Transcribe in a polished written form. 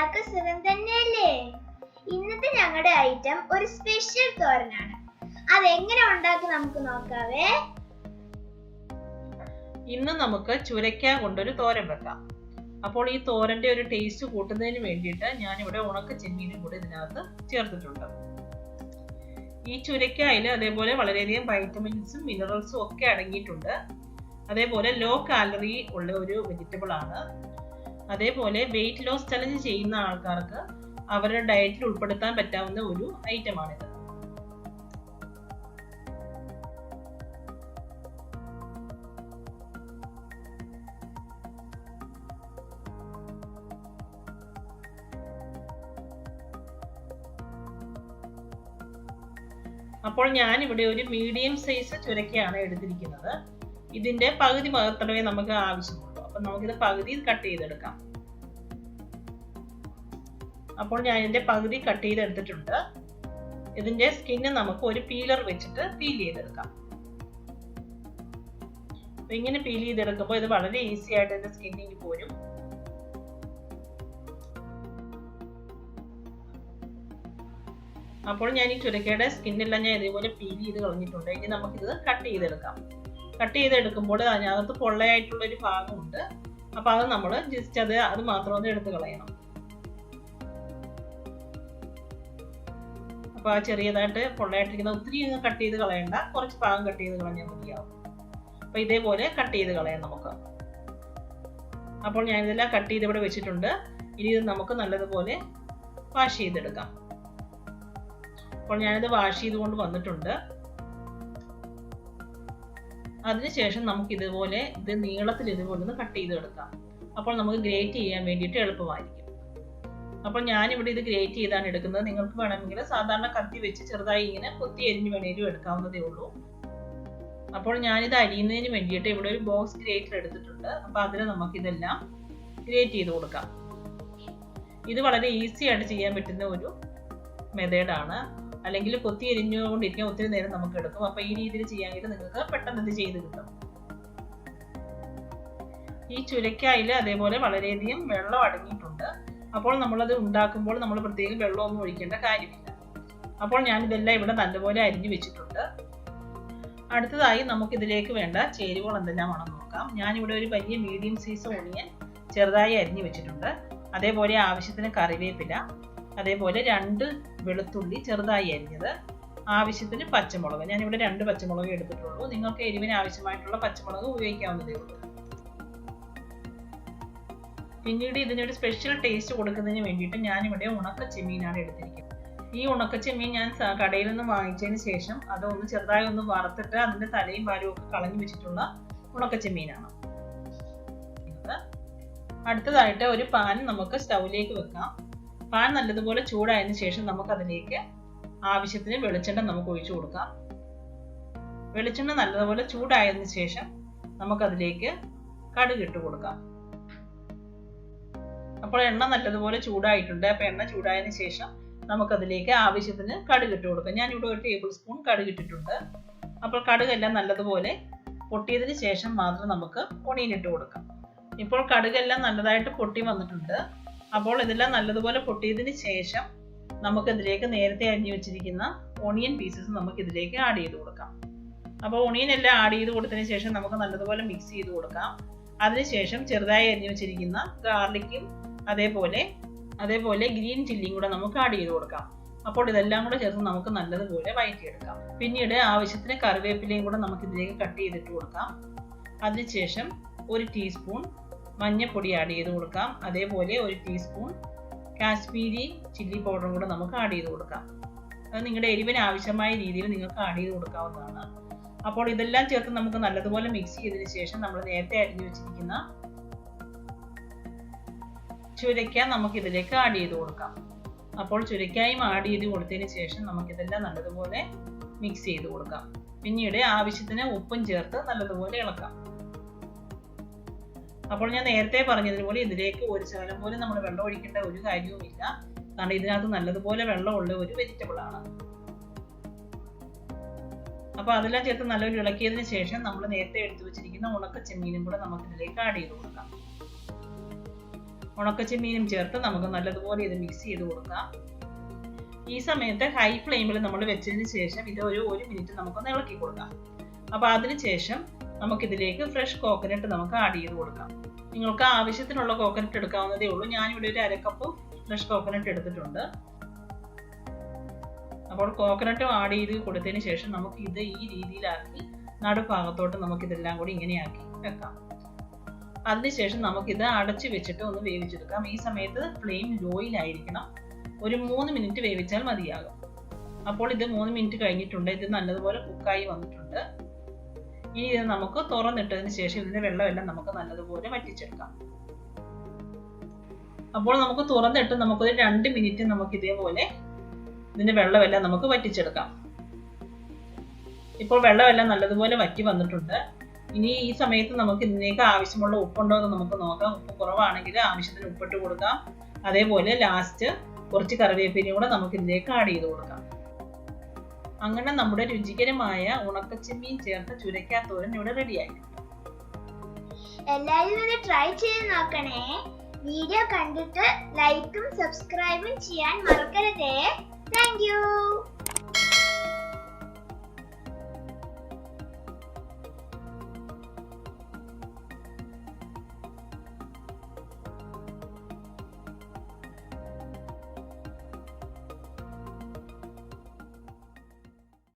എല്ലാവർക്കും സുഖം തന്നെയല്ലേ? ഇന്നത്തെ ഞങ്ങളുടെ ഐറ്റം ഒരു സ്പെഷ്യൽ തോരനാണ്. അതെങ്ങനെ ഉണ്ടാക്കി നമുക്ക് നോക്കാവേ. ഇന്ന് നമുക്ക് ചുരക്ക കൊണ്ടൊരു തോരൻ വെക്കാം. അപ്പോൾ ഈ തോരന്റെ ഒരു ടേസ്റ്റ് കൂട്ടുന്നതിന് വേണ്ടിയിട്ട് ഞാനിവിടെ ഉണക്ക ചെമ്മീനും കൂടി ഇതിനകത്ത് ചേർത്തിട്ടുണ്ട്. ഈ ചുരക്കായിൽ അതേപോലെ വളരെയധികം വൈറ്റമിൻസും മിനറൽസും ഒക്കെ അടങ്ങിയിട്ടുണ്ട്. അതേപോലെ ലോ കാലറി ഉള്ള ഒരു വെജിറ്റബിൾ ആണ്. അതേപോലെ വെയിറ്റ് ലോസ് ചലഞ്ച് ചെയ്യുന്ന ആൾക്കാർക്ക് അവരുടെ ഡയറ്റിൽ ഉൾപ്പെടുത്താൻ പറ്റാവുന്ന ഒരു ഐറ്റമാണിത്. അപ്പോൾ ഞാൻ ഇവിടെ ഒരു മീഡിയം സൈസ് ചുരക്കയാണ് എടുത്തിരിക്കുന്നത്. ഇതിന്റെ പകുതി മാത്രമേ നമുക്ക് ആവശ്യമുള്ളൂ. അപ്പൊ നമുക്കിത് പകുതി കട്ട് ചെയ്തെടുക്കാം. അപ്പോൾ ഞാൻ ഇതിന്റെ പകുതി കട്ട് ചെയ്തെടുത്തിട്ടുണ്ട്. ഇതിന്റെ സ്കിന്ന് നമുക്ക് ഒരു പീലർ വെച്ചിട്ട് പീൽ ചെയ്തെടുക്കാം. അപ്പൊ ഇങ്ങനെ പീൽ ചെയ്തെടുക്കുമ്പോൾ ഇത് വളരെ ഈസി ആയിട്ട് ഇതിന്റെ സ്കിന്നിങ് പോരും. അപ്പോൾ ഞാൻ ഈ ചുരക്കയുടെ സ്കിന്നെല്ലാം ഞാൻ ഇതേപോലെ പീൽ ചെയ്ത് കളഞ്ഞിട്ടുണ്ട്. ഇനി നമുക്കിത് കട്ട് ചെയ്തെടുക്കാം. കട്ട് ചെയ്തെടുക്കുമ്പോൾ അതിനകത്ത് പൊള്ളയായിട്ടുള്ള ഒരു ഭാഗമുണ്ട്. അപ്പൊ അത് നമ്മൾ ജസ്റ്റ് അത് മാത്രം ഒന്ന് എടുത്ത് കളയണം. അപ്പൊ ആ ചെറിയതായിട്ട് പൊള്ളയായിട്ടിരിക്കുന്ന ഒത്തിരി കട്ട് ചെയ്ത് കളയണ്ട, കുറച്ച് ഭാഗം കട്ട് ചെയ്ത് കളഞ്ഞാൽ മതിയാവും. അപ്പൊ ഇതേപോലെ കട്ട് ചെയ്ത് കളയാം നമുക്ക്. അപ്പോൾ ഞാൻ ഇതെല്ലാം കട്ട് ചെയ്ത് ഇവിടെ വെച്ചിട്ടുണ്ട്. ഇനി ഇത് നമുക്ക് നല്ലതുപോലെ വാഷ് ചെയ്തെടുക്കാം. അപ്പോൾ ഞാനിത് വാഷ് ചെയ്തുകൊണ്ട് വന്നിട്ടുണ്ട്. അതിനുശേഷം നമുക്ക് ഇതുപോലെ ഇത് നീളത്തിൽ ഇതുപോലെ ഒന്ന് കട്ട് ചെയ്തെടുക്കാം. അപ്പോൾ നമുക്ക് ഗ്രേറ്റ് ചെയ്യാൻ വേണ്ടിയിട്ട് എളുപ്പമായിരിക്കും. അപ്പോൾ ഞാനിവിടെ ഇത് ഗ്രേറ്റ് ചെയ്താണ് എടുക്കുന്നത്. നിങ്ങൾക്ക് വേണമെങ്കിൽ സാധാരണ കത്തി വെച്ച് ചെറുതായി ഇങ്ങനെ കൊത്തി അരിഞ്ഞ് വേണേലും എടുക്കാവുന്നതേ ഉള്ളൂ. അപ്പോൾ ഞാനിത് അരിയുന്നതിന് വേണ്ടിയിട്ട് ഇവിടെ ഒരു ബോക്സ് ഗ്രേറ്റർ എടുത്തിട്ടുണ്ട്. അപ്പോൾ അതിൽ നമുക്കിതെല്ലാം ഗ്രേറ്റ് ചെയ്ത് കൊടുക്കാം. ഇത് വളരെ ഈസി ആയിട്ട് ചെയ്യാൻ പറ്റുന്ന ഒരു മെത്തേഡാണ്. അല്ലെങ്കിൽ കൊത്തി എരിഞ്ഞുകൊണ്ടിരിക്കാൻ ഒത്തിരി നേരം നമുക്ക് എടുക്കും. അപ്പൊ ഈ രീതിയിൽ ചെയ്യാമെങ്കിൽ നിങ്ങൾക്ക് പെട്ടെന്ന് ഇത് ചെയ്ത് കിട്ടും. ഈ ചുരക്കായിൽ അതേപോലെ വളരെയധികം വെള്ളം അടങ്ങിയിട്ടുണ്ട്. അപ്പോൾ നമ്മളത് ഉണ്ടാക്കുമ്പോൾ നമ്മൾ പ്രത്യേകം വെള്ളമൊന്നും ഒഴിക്കേണ്ട കാര്യമില്ല. അപ്പോൾ ഞാനിതെല്ലാം ഇവിടെ നല്ലപോലെ അരിഞ്ഞു വെച്ചിട്ടുണ്ട്. അടുത്തതായി നമുക്ക് ഇതിലേക്ക് വേണ്ട ചേരുവകൾ എന്തെല്ലാമാണെന്ന് നോക്കാം. ഞാനിവിടെ ഒരു വലിയ മീഡിയം സൈസ് ഓണിയൻ ചെറുതായി അരിഞ്ഞു വെച്ചിട്ടുണ്ട്. അതേപോലെ ആവശ്യത്തിന് കറിവേപ്പില, അതേപോലെ 2 വെളുത്തുള്ളി ചെറുതായി അരിഞ്ഞത്, ആവശ്യത്തിന് പച്ചമുളക്. ഞാനിവിടെ 2 പച്ചമുളക് എടുത്തിട്ടുള്ളൂ. നിങ്ങൾക്ക് എരിവിന് ആവശ്യമായിട്ടുള്ള പച്ചമുളക് ഉപയോഗിക്കാവുന്നതേ ഉള്ളൂ. പിന്നീട് ഇതിനൊരു സ്പെഷ്യൽ ടേസ്റ്റ് കൊടുക്കുന്നതിന് വേണ്ടിയിട്ട് ഞാനിവിടെ ഉണക്ക ചെമ്മീനാണ് എടുത്തിരിക്കുന്നത്. ഈ ഉണക്ക ചെമ്മീൻ ഞാൻ കടയിൽ നിന്ന് വാങ്ങിച്ചതിന് ശേഷം അതൊന്ന് ചെറുതായി ഒന്ന് വറുത്തിട്ട് അതിന്റെ തലയും വാലും ഒക്കെ കളഞ്ഞു വെച്ചിട്ടുള്ള ഉണക്ക ചെമ്മീനാണ്. അടുത്തതായിട്ട് ഒരു പാൻ നമുക്ക് സ്റ്റൗവിലേക്ക് വെക്കാം. പാൻ നല്ലതുപോലെ ചൂടായതിനു ശേഷം നമുക്ക് അതിലേക്ക് ആവശ്യത്തിന് വെളിച്ചെണ്ണ നമുക്ക് ഒഴിച്ചു കൊടുക്കാം. വെളിച്ചെണ്ണ നല്ലതുപോലെ ചൂടായതിനു ശേഷം നമുക്കതിലേക്ക് കടുക് ഇട്ട് കൊടുക്കാം. അപ്പോൾ എണ്ണ നല്ലതുപോലെ ചൂടായിട്ടുണ്ട്. അപ്പൊ എണ്ണ ചൂടായതിനു ശേഷം നമുക്കതിലേക്ക് ആവശ്യത്തിന് കടുക് ഇട്ട് കൊടുക്കാം. ഞാനിവിടെ 1 ടേബിൾ സ്പൂൺ കടുക് ഇട്ടിട്ടുണ്ട്. അപ്പോൾ കടുകെല്ലാം നല്ലതുപോലെ പൊട്ടിയതിനു ശേഷം മാത്രം നമുക്ക് ഓണിയൻ ഇട്ട് കൊടുക്കാം. ഇപ്പോൾ കടുകെല്ലാം നല്ലതായിട്ട് പൊട്ടി വന്നിട്ടുണ്ട്. അപ്പോൾ ഇതെല്ലാം നല്ലതുപോലെ പൊട്ടിയതിന് ശേഷം നമുക്കിതിലേക്ക് നേരത്തെ അരിഞ്ഞു വെച്ചിരിക്കുന്ന ഓണിയൻ പീസസ് നമുക്ക് ഇതിലേക്ക് ആഡ് ചെയ്ത് കൊടുക്കാം. അപ്പോൾ ഓണിയൻ എല്ലാം ആഡ് ചെയ്ത് കൊടുത്തതിന് ശേഷം നമുക്ക് നല്ലതുപോലെ മിക്സ് ചെയ്ത് കൊടുക്കാം. അതിനുശേഷം ചെറുതായി അരിഞ്ഞു വെച്ചിരിക്കുന്ന ഗാർലിക്കും അതേപോലെ ഗ്രീൻ ചില്ലിയും കൂടെ നമുക്ക് ആഡ് ചെയ്ത് കൊടുക്കാം. അപ്പോൾ ഇതെല്ലാം കൂടെ ചേർത്ത് നമുക്ക് നല്ലതുപോലെ വഴറ്റിയെടുക്കാം. പിന്നീട് ആവശ്യത്തിന് കറിവേപ്പിലയും കൂടെ നമുക്ക് ഇതിലേക്ക് കട്ട് ചെയ്തിട്ട് കൊടുക്കാം. അതിനുശേഷം 1 ടീസ്പൂൺ മഞ്ഞൾപ്പൊടി ആഡ് ചെയ്ത് കൊടുക്കാം. അതേപോലെ 1 ടീസ്പൂൺ കാശ്മീരി ചില്ലി പൗഡറും കൂടെ നമുക്ക് ആഡ് ചെയ്ത് കൊടുക്കാം. അത് നിങ്ങളുടെ എരിവിന് ആവശ്യമായ രീതിയിൽ നിങ്ങൾക്ക് ആഡ് ചെയ്ത് കൊടുക്കാവുന്നതാണ്. അപ്പോൾ ഇതെല്ലാം ചേർത്ത് നമുക്ക് നല്ലതുപോലെ മിക്സ് ചെയ്തതിന് ശേഷം നമ്മൾ നേരത്തെ അരിഞ്ഞു വെച്ചിരിക്കുന്ന ചുരക്ക നമുക്ക് ഇതിലേക്ക് ആഡ് ചെയ്ത് കൊടുക്കാം. അപ്പോൾ ചുരക്കായും ആഡ് ചെയ്ത് കൊടുത്തതിന് ശേഷം നമുക്കിതെല്ലാം നല്ലതുപോലെ മിക്സ് ചെയ്ത് കൊടുക്കാം. പിന്നീട് ആവശ്യത്തിന് ഉപ്പും ചേർത്ത് നല്ലതുപോലെ ഇളക്കാം. അപ്പോൾ ഞാൻ നേരത്തെ പറഞ്ഞതുപോലെ ഇതിലേക്ക് ഒരു ശകലം പോലും നമ്മൾ വെള്ളം ഒഴിക്കേണ്ട ഒരു കാര്യവുമില്ല. കാരണം ഇതിനകത്ത് നല്ലതുപോലെ വെള്ളമുള്ള ഒരു വെജിറ്റബിൾ ആണ്. അപ്പോൾ അതെല്ലാം ചേർത്ത് നല്ലൊരു ഇളക്കിയതിന് ശേഷം നമ്മൾ നേരത്തെ എടുത്തു വെച്ചിരിക്കുന്ന ഉണക്ക ചെമ്മീനും കൂടെ നമുക്ക് ഇതിലേക്ക് ആഡ് ചെയ്ത് കൊടുക്കാം. ഉണക്കച്ചെമ്മീനും ചേർത്ത് നമുക്ക് നല്ലതുപോലെ ഇത് മിക്സ് ചെയ്ത് കൊടുക്കാം. ഈ സമയത്ത് ഹൈ ഫ്ലെയിമിൽ നമ്മൾ വെച്ചതിന് ശേഷം ഇത് ഒരു മിനിറ്റ് നമുക്കൊന്ന് ഇളക്കി കൊടുക്കാം. അപ്പോൾ അതിനുശേഷം നമുക്കിതിലേക്ക് ഫ്രഷ് കോക്കനട്ട് നമുക്ക് ആഡ് ചെയ്ത് കൊടുക്കാം. നിങ്ങൾക്ക് ആവശ്യത്തിനുള്ള കോക്കനട്ട് എടുക്കാവുന്നതേ ഉള്ളൂ. ഞാനിവിടെ ഒരു 1/2 കപ്പ് ഫ്രഷ് കോക്കനട്ട് എടുത്തിട്ടുണ്ട്. അപ്പോൾ കോക്കനട്ട് ആഡ് ചെയ്ത് കൊടുത്തതിന് ശേഷം നമുക്ക് ഇത് ഈ രീതിയിലാക്കി നടുഭാഗത്തോട്ട് നമുക്കിതെല്ലാം കൂടി ഇങ്ങനെയാക്കി വെക്കാം. അതിനുശേഷം നമുക്കിത് അടച്ചു വെച്ചിട്ട് ഒന്ന് വേവിച്ചെടുക്കാം. ഈ സമയത്ത് ഫ്ലെയിം ലോയിലായിരിക്കണം. ഒരു 3 മിനിറ്റ് വേവിച്ചാൽ മതിയാകും. അപ്പോൾ ഇത് 3 മിനിറ്റ് കഴിഞ്ഞിട്ടുണ്ട്. ഇത് നല്ലതുപോലെ കുക്കായി വന്നിട്ടുണ്ട്. ഇനി ഇത് നമുക്ക് തുറന്നിട്ടതിന് ശേഷം ഇതിന്റെ വെള്ളമെല്ലാം നമുക്ക് നല്ലതുപോലെ വറ്റിച്ചെടുക്കാം. അപ്പോൾ നമുക്ക് തുറന്നിട്ട് നമുക്കൊരു 2 മിനിറ്റ് നമുക്ക് ഇതേപോലെ ഇതിന്റെ വെള്ളമെല്ലാം നമുക്ക് വറ്റിച്ചെടുക്കാം. ഇപ്പോൾ വെള്ളമെല്ലാം നല്ലതുപോലെ വറ്റി വന്നിട്ടുണ്ട്. ഇനി ഈ സമയത്ത് നമുക്ക് ഇതിലേക്ക് ആവശ്യമുള്ള ഉപ്പുണ്ടോ എന്ന് നമുക്ക് നോക്കാം. ഉപ്പ് കുറവാണെങ്കിൽ ആവശ്യത്തിന് ഉപ്പിട്ട് കൊടുക്കാം. അതേപോലെ ലാസ്റ്റ് കുറച്ച് കറിവേപ്പിലയും കൂടെ നമുക്ക് ഇതിലേക്ക് ആഡ് ചെയ്ത് കൊടുക്കാം. അങ്ങനെ നമ്മുടെ രുചികരമായ ഉണക്കച്ചെമ്മീൻ ചേർത്ത ചുരക്ക തോരൻ ഇവിടെ റെഡിയായി. എല്ലാവരും ഇത് ട്രൈ ചെയ്ത് നോക്കണേ. വീഡിയോ കണ്ടിട്ട് ലൈക്കും സബ്സ്ക്രൈബും ചെയ്യാൻ മറക്കരുതേ. Thank you.